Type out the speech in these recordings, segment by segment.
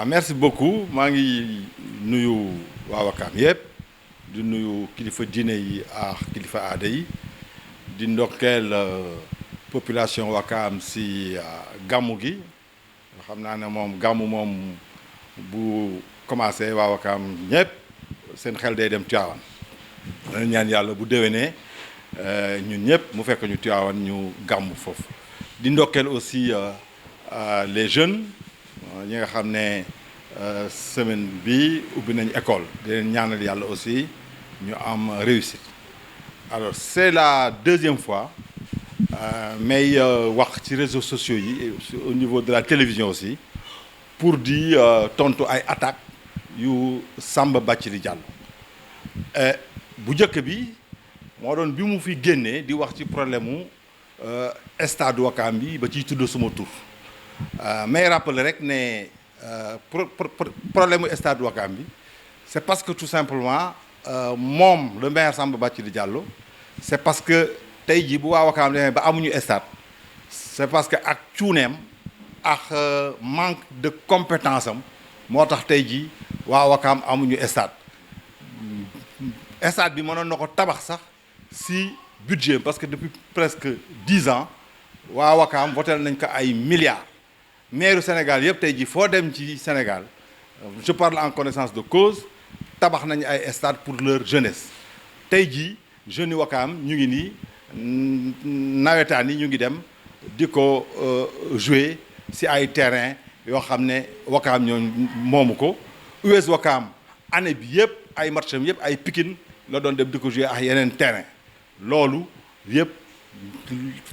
Merci beaucoup maa ngi nuyu waa Wakaam yëpp di nuyu kilifa diine yi ak kilifa aada yi di ndokkeel population Wakaam si gàmmu gi xam naa ne moom gàmmu moom bu commencé waa Wakaam ñëpp seen xel day dem Tivaouane dana ñaan yàlla bu déwénee ñun ñëpp mu fekk ñu Tivaouane ñu gàmmu foofu di ndokkeel aussi les jeunes ñi nga xam ne semaine bi ubbi nañ école di leen ñaanal yàlla aussi ñu am réussite. Alors c'est la deuxième fois may wax ci réseaux sociaux yi au niveau de la télévision aussi pour di tontu ay attaques yu Samba Bathily Diallo bu njëkk bi moo doon bi mu fi génnee di wax ci problème mu stade Ouakam bi ba ciy tudd suma tur may rappeler rek ne problème mu stade Ouakam bi c'est parce que tout simplement moom le maire Samba Bathily Diallo c'est parce que tey jii bu waa Ouakam demee ba amuñu stade c'est parce que ak cuuneem ak manque de compétence am moo tax tey jii waa Ouakam amuñu stade bi mënoon na ko tabax sax si budget parce que depuis presque 10 ans waa Ouakam voté nañ ko ay milliards maire Sénégal yëpp tey jii foo dem ci Sénégal je parle en connaissance de cause tabax nañu ay stade pour leur jeunesse tey jii jeunes yi Ouakam ñu ngi nii nawetaan yi ñu ngi dem di ko jouer si ay terrain yoo xam ne Ouakam ñoo moomu ko US Ouakam année bi yëpp ay matcham yëpp ay Pikine la doon dem di ko jouer ak yeneen terrain loolu yëpp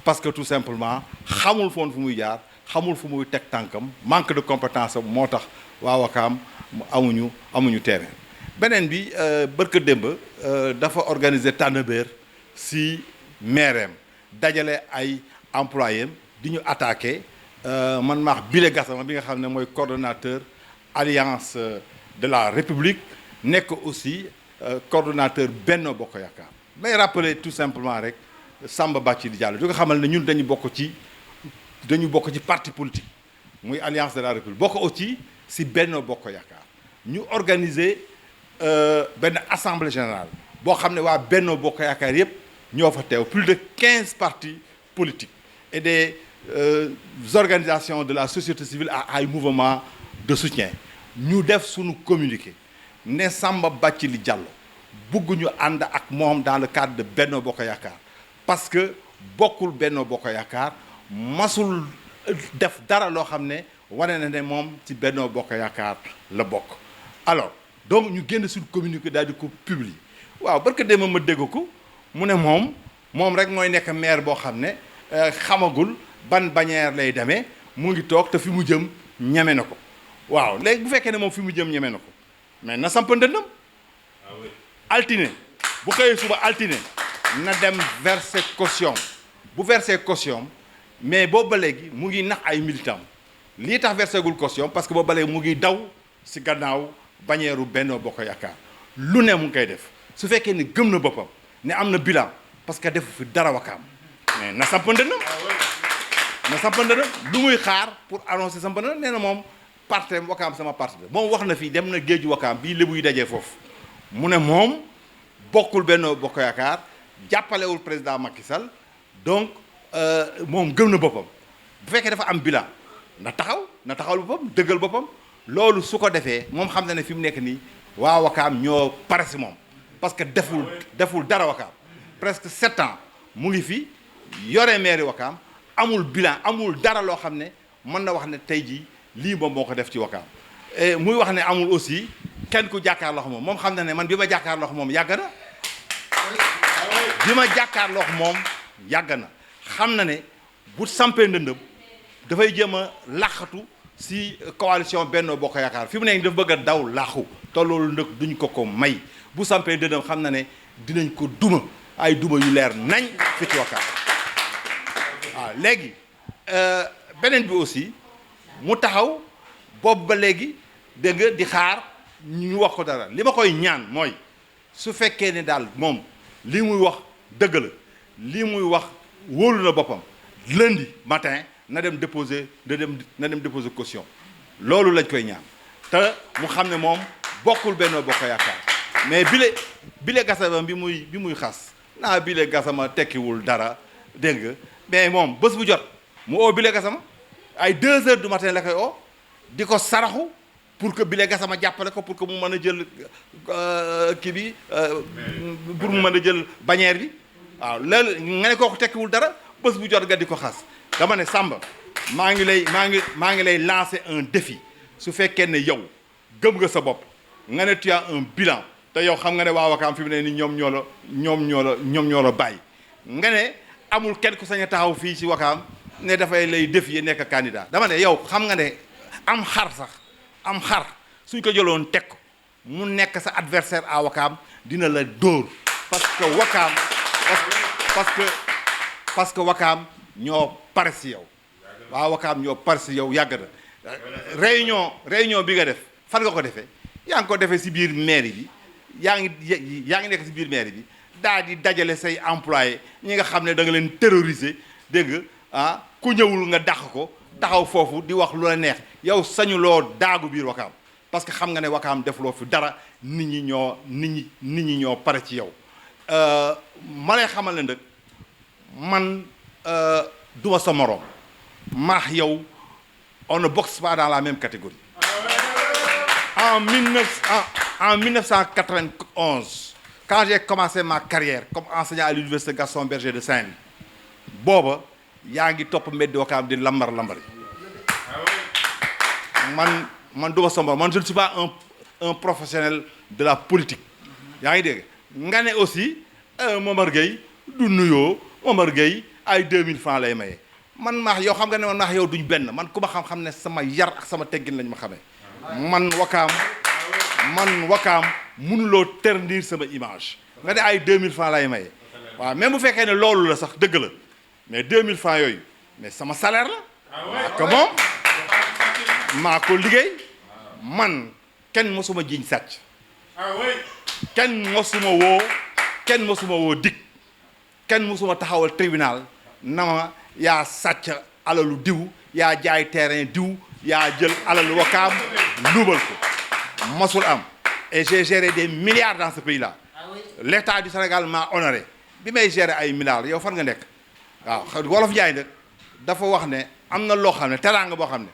parce que tout simplement xamul foon fu muy jaar xamul fu muy teg tànkam manque de compétence am moo tax waa Ouakam amuñu terrain beneen bi bërka démb dafa organiser tànnbéer si maireem dajale ay employés di ñu attaqué man maax Bile Gassama bi nga xam ne mooy coordonnateur alliance de la République nekk aussi coordonnateur Benno Bokk Yaakaar may rappeler tout simplement rek Samba Bathily Diallo di nga xamal ne ñun dañu bokk ci parti politique muy alliance de la République bokk aussi si Benno Bokk Yaakaar ñu organiser benn assemblée générale boo xam ne waa Benno Bokk Yaakaar yëpp ñoo fa teew plus de 15 partis politiques et des organisations de la société civile à ay mouvement de soutien ñu def suñu communiqué ne Samba Bathily Diallo bëgguñu ànd ak moom dans le cadre de Benno Bokk Yaakaar parce que bokkul Benno Bokk Yaakaar masul def dara loo xam ne wane na ne moom ci Benno Bokk Yaakaar la bokk alors donc ñu génn suñu communiqué daal di ko publier waaw barka déma ma dégg ko mu ne moom rek mooy nekk maire boo xam ne xamagul ban bannière lay demee mu ngi toog te fi mu jëm ñeme na ko waaw léegi bu fekkee ne moom fi mu jëm ñeme na ko mais na samp ndëndam altine bu xëyee suba altine na dem verser caution bu verser caution mais boobu ba léegi mu ngi nax ay militants lii tax versé gul caution parce que boobu ba léegi mu ngi daw si gannaaw bannière Benno Bokk Yaakaar lu ne mu ngi koy def su fekkee ne gëm na boppam ne am na bilan parce que defu fi dara Wakaam mais na samp ndëndam lu muy xaar pour annoncer samp ndëndam nee na moom parti Wakaam sama parti la moom wax na fii dem na géeju Wakaam bii lébu yi dajee foofu mu ne moom bokkul Benno Bokk Yaakaar jàppalewul président Macky Sall donc moom gëm na boppam bu fekkee dafa am bilan na taxawal boppam dëggal boppam loolu su ko defee moom xam na ne fi mu nekk nii waa Wakaam ñoo pare si moom parce que deful dara Wakaam presque 7 ans mu ngi fi yore mairie Wakaam amul bilan amul dara loo xam ne mën na wax ne tey jii lii moom moo ko def ci Wakaam et muy wax ne amul aussi kenn ku jàkkaarloo moom xam na ne man bi ma jàkkaarloo moom yàgg na xam na ne bu sampee ndëndëm dafay jéem a làqatu si coalition Benno Bokk Yaakaar fi mu nekk dafa bëgg a daw làqu te loolu nag duñ ko may bu sampee ndëndëm xam na ne dinañ ko duma ay duma yu leer nañ fi ci Wakaam waaw léegi beneen bi aussi mu taxaw boobu ba léegi dégg nga di xaar ñu wax ko dara li ma koy ñaan mooy su fekkee ne daal moom li muy wax dëgg la li muy wax wóolu na boppam lundi matin na dem déposer caution loolu lañ koy ñaan te mu xam ne moom bokkul Benno Bokk Yaakaar mais bile Gassama bi muy xas naa bile Gassama tekkiwul dara dégg nga mais moom bés bu jot mu oo bile Gassama ay 2 heures du matin la koy oo di ko saraxu pour que bile Gassama jàppale ko pour que mu mën a jël kii bi pour mu mën a jël bannière bi waaw loolu nga ne kooku tekkiwul dara bés bu jot nga di ko xas dama ne Samba maa ngi lay lancer un défi su fekkee ne yow gëm nga sa bopp nga ne tu as un bilan te yow xam nga ne waa Wakaam fi mu ne ni ñoom ñoo la bàyyi nga ne amul kenn ku sañ a taxaw fii ci Wakaam ne dafay lay défier nekk candidat dama ne yow xam nga ne am xar suñ ko jëloon teg ko mu nekk sa adversaire à Wakaam dina la dóor parce que Wakaam ñoo pare ci yow waa Wakaam ñoo pare ci yow yàgg na réunion bi nga def fan nga ko defee yaa ngi ko defee ci biir mairie bi yaa ngi nekk ci biir mairie bi daal di dajale say employé ñi nga xam ne da nga leen terroriser dégg nga ku ñëwul nga dàq ko taxaw foofu di wax lu la neex yow sañuloo daagu biir Wakaam parce que xam nga ne Wakaam defloo fi dara nit ñi ñoo pare ci yow ma lay xamal ne nag man duma sa moroom maax yow on ne boxe pas dans la même catégorie en 1991 quand j'ai commencé ma carrière comme enseignant à l'université Gaston Berger de Saint-Louis booba yaa ngi topp mbeddi Wakaam di lambari man duma sa moroom man je ne suis pas un professionnel de la politique yaa ngi dégg nga ne aussi Momar Gueye du nuyoo Momar Gueye ay 2000 francs lay maye man maax yow xam nga ne man maax yow duñ benn man ku ma xam-xam ne sama yar ak sama teggin lañ ma xamee man Wakaam mënuloo ternir sama image nga ne ay 2000 francs lay maye waaw même bu fekkee ne loolu la sax dëgg la mais 2000 francs yooyu mais sama salaire la maa ko moom maa ko liggéey man kenn mosuma jiiñ sàcc kenn mosuma woo dik kenn mosuma taxawal tribunal na ma yaa sàcc alalu diw yaa jaay terrain diw yaa jël alalu Wakaam luubal ko mosul am et j'ai géré des milliards dans ce pays là l'État du Sénégal m'a honoré bi may gérer ay milliards yow fan nga nekk waaw wolof Njaay nag dafa wax ne am na loo xam ne teraanga boo xam ne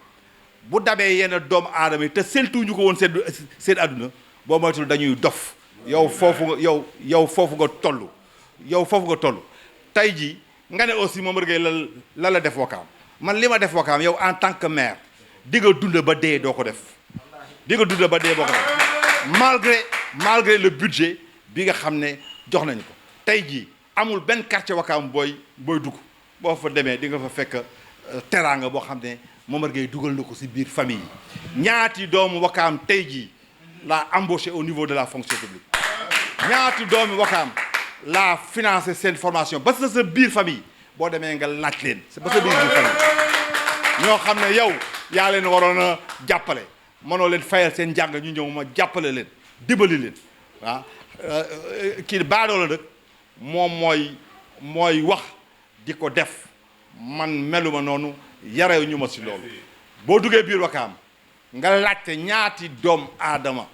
bu dabee yenn doomu aadama yi te séntuñu ko woon seen àdduna boo moytul dañuy dof yow foofu nga toll tey jii nga ne aussi Momar Gueye la def Wakaam man li ma def Wakaam yow en tant que maire di nga dund ba dee doo ko def malgré le budget bi nga xam ne jox nañu ko tey jii amul benn quartier Wakaam booy dugg boo fa demee di nga fa fekk teraanga boo xam ne Momar Gueye dugal na ko ci biir famille yi ñaati doomu Wakaam tey jii laa embauché au niveau de la fonction publique ñaati doomu Wakaam laa financé seen formation ba sa biir famille boo demee nga laaj leen ba sa biir famille ñoo xam ne yow yaa leen waroon a jàppale mënoo leen fayal seen njàng ñu ñëw ma jàppale leen dimbali leen kii baadoo la nag moom mooy wax di ko def man meluma noonu yarew ñu ma ci loolu boo duggee biir Wakaam nga laajte ñaati doom aadama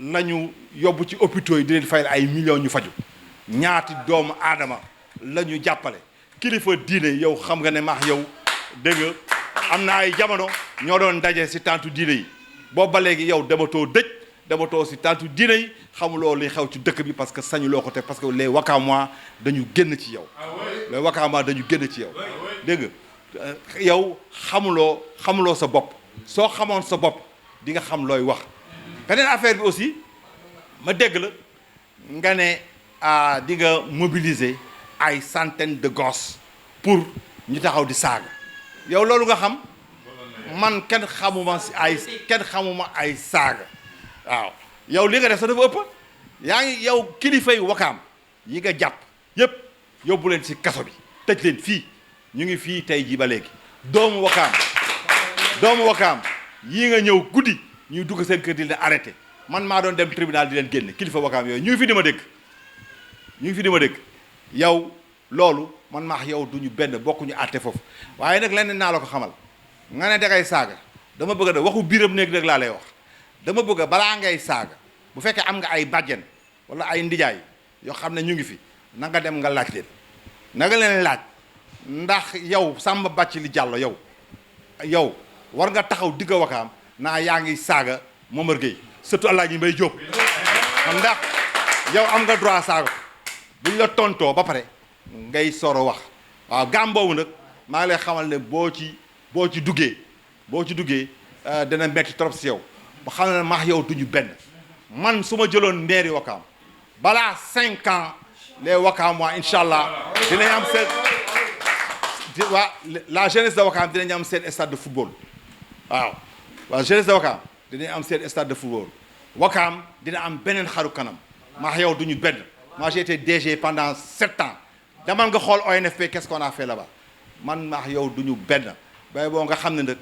lañu yóbbu ci hôpitaux yi di leen fayal ay millions ñu faju ñaati doomu aadama la ñu jàppale kilifa diine yow xam nga ne maax yow dégg nga am na ay jamono ñoo doon daje ci tantu diine yi boobu ba léegi yow dematoo ci tantu diine yi xamuloo li xew ci dëkk bi parce que sañu loo ko teg parce que les Wakamois dañu génn ci yow dégg nga yow xamuloo sa bopp soo xamoon sa bopp di nga xam looy wax beneen affaire bi aussi ma dégg la nga ne di nga mobiliser ay centaines de gosses pour ñu taxaw di saaga yow loolu nga xam man kenn xamuma ay saaga waaw yow li nga def sax dafa ëpp yaa ngi yow kilifay Wakaam yi nga jàpp yépp yóbbu leen ci kaso bi tëj leen fii ñu ngi fii tey jii ba léegi doomu Wakaam yii nga ñëw guddi ñuy dugg seen kër di leen arrêté man maa doon dem tribunal di leen génne kilifa Wakaam yooyu ñu ngi fi di ma dégg yow loolu man maax yow duñu benn bokkuñu àtte foofu waaye nag lenn naa la ko xamal nga ne dangay saaga dama bëgg a waxu biiram néeg nag laa lay wax dama bëgg balaa ngay saaga bu fekkee am nga ay bàjjen wala ay ndijaay yoo xam ne ñu ngi fi na nga dem nga laaj leen na nga leen laaj ndax yow Samba Bathily Diallo yow war nga taxaw digg Wakaam naa yaa ngi saaga Momar Gueye surtout Alaaji Mbaye Diop ndax yow am nga droit saaga buñ la tontoo ba pare ngay soro wax waaw gàm boobu nag maa ngi lay xamal ne boo ci duggee dana metti trop si yow ba xam ne maax yow duñu benn man su ma jëloon mairie Wakaam balaa 5 ans les Wakaam waa incha allah dinañ am seen la jeunesse de Wakaam dinañ am seen stade de football waaw jeunesse de Wakaam dinañ am seen stade de football Wakaam dina am beneen xaru kanam maax yow duñu benn. Moi j'ai été DG pendant 7 ans demal nga xool ONFP qu'est-ce qu'on a fait là-bas man maax yow duñu benn bay boo nga xam ne nag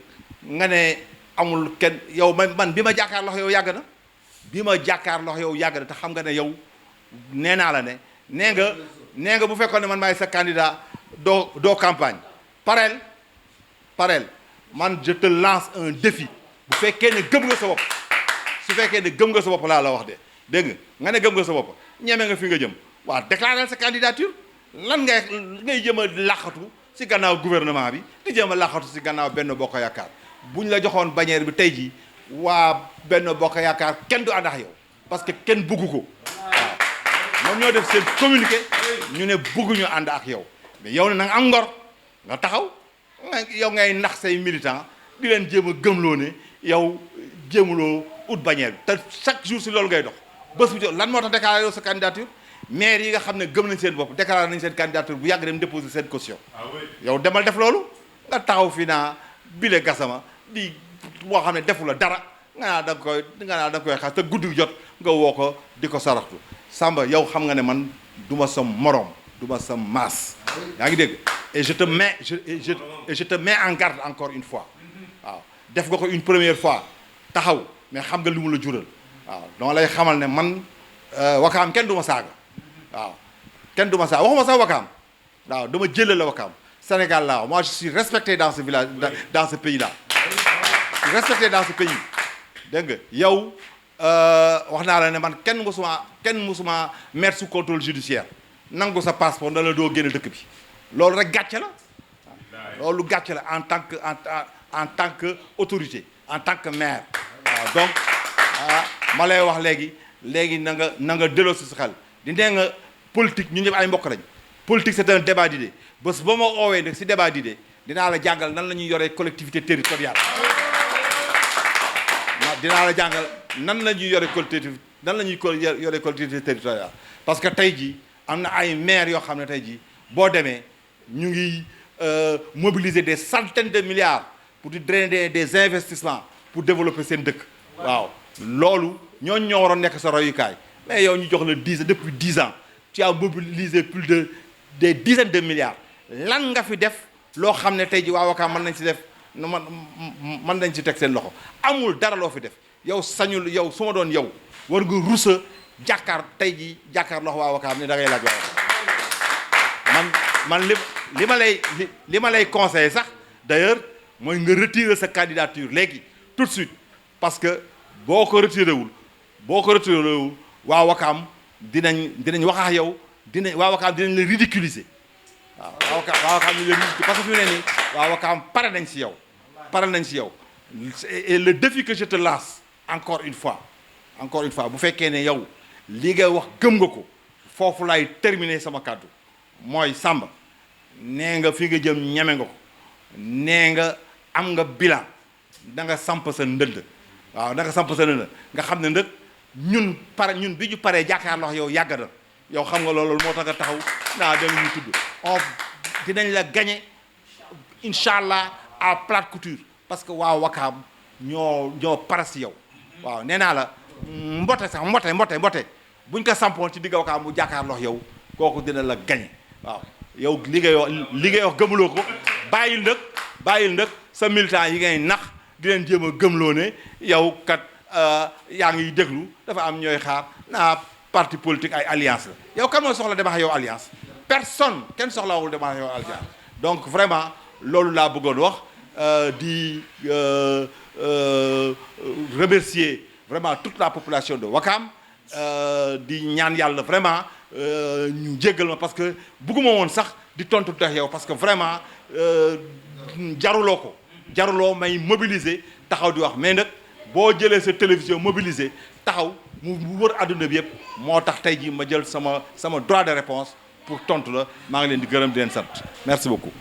nga ne amul kenn yow man bi ma jàkkaarloo yow yàgg na te xam nga ne yow nee naa la ne nee nga bu fekkoon ne man maay sa candidat doo campagne parel man je te lance un défi bu fekkee ne gëm nga sa bopp su fekkee ne gëm nga sa bopp laa la wax de dégg nga ne gëm nga sa bopp ñeme nga fi nga jëm waaw déclarer sa candidature lan ngay jëm a làqatu ci gannaaw gouvernement bi di jëm a làqatu ci gannaaw Benno Bokk Yaakaar buñ la joxoon bannière bi tey jii waa Benno Bokk Yaakaar kenn du ànd ak yow parce que kenn buggu ko waaw ñoom ñoo def seen communiqué ñu ne bugguñu ànd ak yow mais yow ne na nga am ngor nga taxaw yow ngay nax say militant di leen jéem a gëmloo ne yow jéemuloo ut bannière bi te chaque jour ci loolu ngay dox bés bu jot lan moo tax déclaré yow sa candidature maire yi nga xam ne gëm nañ seen bopp déclaré nañ seen candidature bu yàgg dem déposer seen caution yow demal def loolu nga taxaw fii naa bile gasama di boo xam ne defu la dara nga naa da nga koy xas te guddi jot nga woo ko di ko saraxtu Samba yow xam nga ne man du ma sa morom du ma sa maas yaa ngi dégg et je te mets en garde encore une fois waaw def nga ko une première fois taxaw mais xam nga li mu la jural waaw dama lay xamal ne man Wakaam kenn du ma saaga waaw kenn du ma saaga waxuma sax Wakaam waaw dama jëlee la Wakaam Sénégal là moi je suis respecté dans ce village dans ce pays là respecté dans ce pays dégg nga yow wax naa la ne man kenn musuma mettre sous contrôle judiciaire nangu sa passeport na la doo génn dëkk bi loolu rek gàcce la loolu gàcce la en tant que autorité en tant que maire waaw donc ma lay wax léegi na nga delloo si sa xel di nee nga politique ñun ñëpp ay mbokk lañ politique c'est un débat d'idées bés ba ma oowee nag si débat d'idées dinaa la jàngal nan la ñuy yoree collectivité territoriale dinaa la jàngal nan la ñuy yoree collectivité territoriale parce que tey jii am na ay maires yoo xam ne tey jii boo demee ñu ngi mobiliser des centaines de milliards pour di drainer des investissements pour développer seen dëkk waaw loolu ñooñu ñoo waroon nekk sa royukaay mais yow ñu jox la depuis 10 ans tu as mobilisé plus de des dizaines de milliards lan nga fi def loo xam ne tey ji waa Wakaam mën nañ si def mën nañ si teg seen loxo amul dara loo fi def yow sañul yow su ma doon yow war nga rusa tey ji jàkkaar loxo waa Wakaam ne da ngay laaj waa man li ma lay conseiller sax d'ailleurs mooy nga retirer sa candidature léegi tout de suite parce que boo ko retiré wul waa Wakaam dinañ wax ak yow waa Wakaam dinañ la ridiculiser waaw waa Wakaam dinañ la ridiculiser parce que fi mu ne nii waa Wakaam pare nañ si yow et le défi que je te lance encore une fois bu fekkee ne yow li nga wax gëm nga ko foofu laay terminer sama kàddu mooy Samba nee nga fi nga jëm ñeme nga ko nee nga am nga bilan da nga samp sa ndënd waaw da nga samp sa ndënd nga xam ne nag ñun bi ñu paree jàkkaarloo yow yàgg na yow xam nga loolu moo tax nga taxaw naa dem ñu tudd dinañ la gagné incha allah à plate couture parce que waa Wakaam ñoo pare si yow waaw nee naa la mbote buñ ko sampoon ci digg Wakaam bu jàkkaarloo yow kooku dina la gagné waaw yow li ngay wax gëmuloo ko bàyyil nag sa militant yi ngay nax di leen jéem a gëmloo ne yow kat yaa ngi déglu dafa am ñooy xaar naa parti politique ay alliance la yow kan mooy soxla demax yow alliance personne kenn soxlawul demax yow alliance donc vraiment loolu laa bëggoon wax di remercier vraiment toute la population de Ouakam di ñaan yàlla vraiment ñu jéggal ma parce que bëgguma woon sax di tontu tax yow parce que vraiment jaruloo ko jaruloo may mobiliser taxaw di wax mais nag boo jëlee sa télévision mobiliser taxaw mu wër àdduna bi yëpp moo tax tey jii ma jël sama droit de réponse pour tontu la maa ngi leen di gërëm di leen sant merci beaucoup.